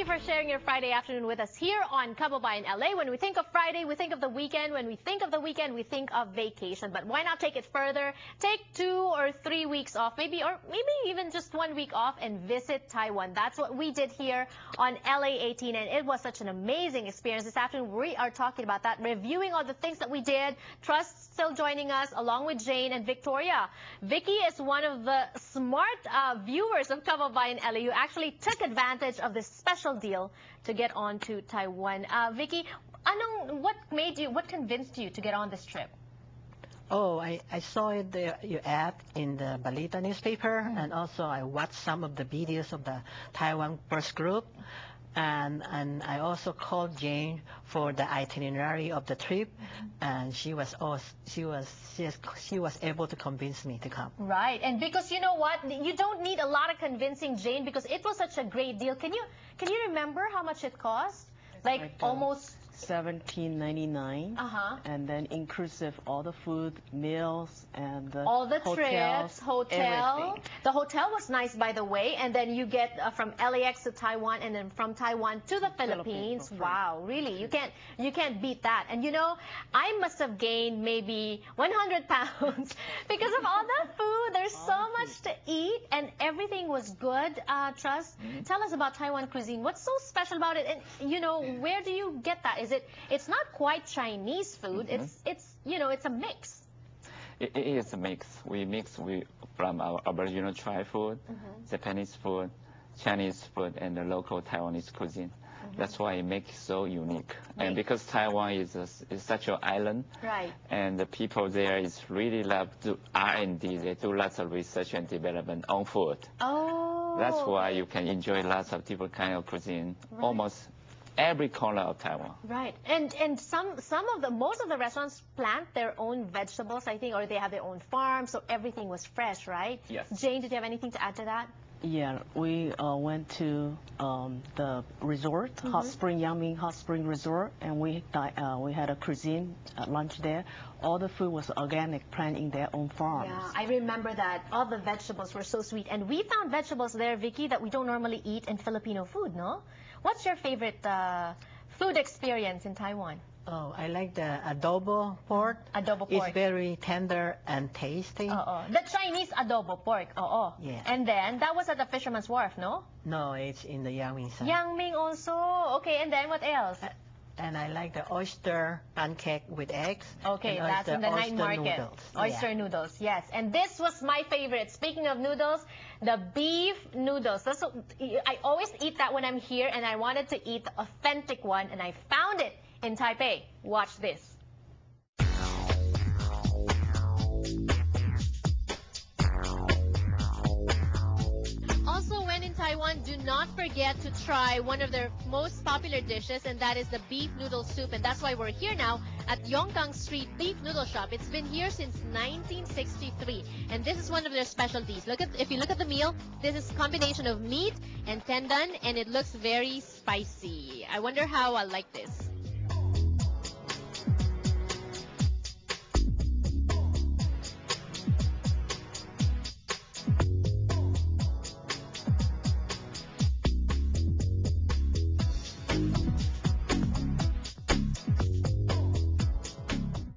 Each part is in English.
for sharing your Friday afternoon with us here on Kababayan LA. When we think of Friday, we think of the weekend. When we think of the weekend, we think of vacation. But why not take it further? Take 2 or 3 weeks off, maybe even just 1 week off and visit Taiwan. That's what we did here on LA 18, and it was such an amazing experience. This afternoon, we are talking about that, reviewing all the things that we did. Trust still joining us, along with Jane and Victoria. Vicky is one of the smart viewers of Kababayan LA who actually took advantage of this special deal to get on to Taiwan. Vicky, what convinced you to get on this trip? Oh, I saw it you ad in the Balita newspaper, and also I watched some of the videos of the Taiwan press group, and I also called Jane for the itinerary of the trip, and she was able to convince me to come. Right, and because you know what, you don't need a lot of convincing, Jane, because it was such a great deal. Can you remember how much it cost? Like almost $17.99, and then inclusive all the food, meals, and all the hotels, trips, hotel. The hotel was nice, by the way, and then you get from LAX to Taiwan, and then from Taiwan to the Philippines. Wow, really, you can't beat that. And you know, I must have gained maybe 100 pounds because of all the food. There's so much to eat, and everything was good. Trust, tell us about Taiwan cuisine. What's so special about it? And you know, where do you get that? It's not quite Chinese food. It's a mix. It is a mix. We mix from our original Thai food, Japanese food, Chinese food, and the local Taiwanese cuisine. That's why it makes it so unique. Right. And because Taiwan is such an island, right, and the people there really love to R&D. They do lots of research and development on food. Oh. That's why you can enjoy lots of different kind of cuisine, almost every corner of Taiwan. Right, and most of the restaurants plant their own vegetables, I think, or they have their own farm, so everything was fresh, right? Yes. Jane, did you have anything to add to that? Yeah, we went to the resort, Hot Spring, Yangming Hot Spring Resort, and we had a cuisine lunch there. All the food was organic, planted in their own farms. Yeah, I remember that. All the vegetables were so sweet, and we found vegetables there, Vicky, that we don't normally eat in Filipino food, no? What's your favorite food experience in Taiwan? Oh, I like the adobo pork. Adobo pork. It's very tender and tasty. The Chinese adobo pork. Yeah. And then, that was at the Fisherman's Wharf, no? No, it's in the Yangming side. Yangming also. Okay, and then what else? And I like the oyster pancake with eggs. Okay, that's in the night market. Noodles. Oyster noodles, yes. And this was my favorite. Speaking of noodles, the beef noodles. I always eat that when I'm here, and I wanted to eat the authentic one, and I found it in Taipei. Watch this. Also, when in Taiwan, do not forget to try one of their most popular dishes, and that is the beef noodle soup. And that's why we're here now at Yonggang Street Beef Noodle Shop. It's been here since 1963, and this is one of their specialties. If you look at the meal, this is a combination of meat and tendon, and it looks very spicy. I wonder how I'll like this.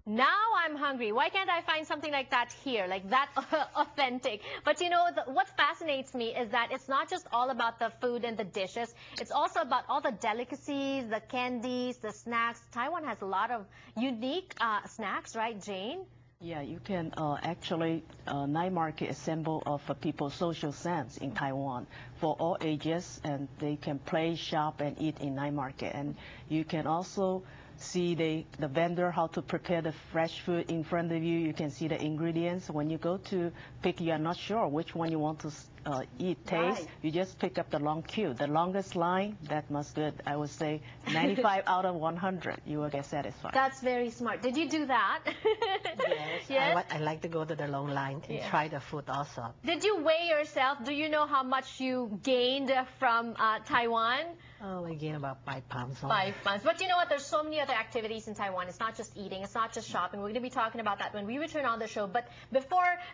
Now I'm hungry. Why can't I find something like that here, like that authentic? But you know, what fascinates me is that it's not just all about the food and the dishes. It's also about all the delicacies, the candies, the snacks. Taiwan has a lot of unique snacks, right, Jane? Yeah, you can actually, night market is a symbol of people's social sense in Taiwan for all ages, and they can play, shop, and eat in night market. And you can also see the vendor how to prepare the fresh food in front of you. You can see the ingredients. When you go to pick, you are not sure which one you want to taste. Right. You just pick up the long queue. The longest line, that must good. I would say 95 out of 100. You will get satisfied. That's very smart. Did you do that? Yes. Yes? I like to go to the long line and try the food also. Did you weigh yourself? Do you know how much you gained from Taiwan? Oh, I gained about 5 pounds. 5 pounds. But you know what? There's so many other activities in Taiwan. It's not just eating. It's not just shopping. We're going to be talking about that when we return on the show. But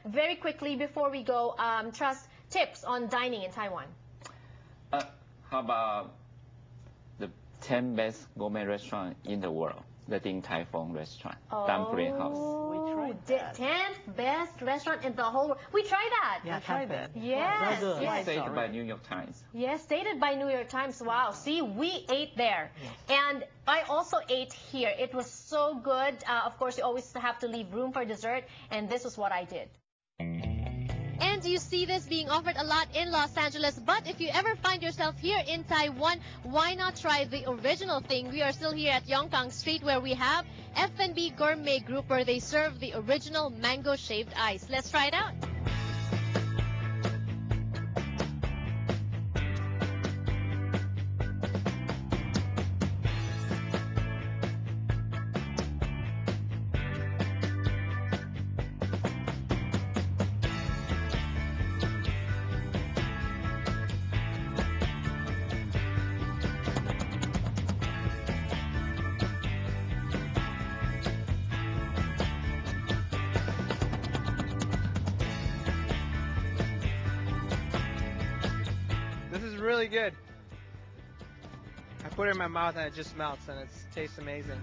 very quickly, before we go, Trust, tips on dining in Taiwan. How about the 10 best gourmet restaurant in the world, the Ding Tai Fung restaurant, Dumpling House. We tried that. 10th best restaurant in the whole world. We tried that. Yeah, tried that. Yes, Very good. yes. Stated by New York Times. Yes, stated by New York Times. Wow. See, we ate there. And I also ate here. It was so good. Of course, you always have to leave room for dessert. And this is what I did. And you see this being offered a lot in Los Angeles. But if you ever find yourself here in Taiwan, why not try the original thing? We are still here at Yongkang Street where we have F&B Gourmet Group where they serve the original mango shaved ice. Let's try it out. This is really good. I put it in my mouth and it just melts and it tastes amazing.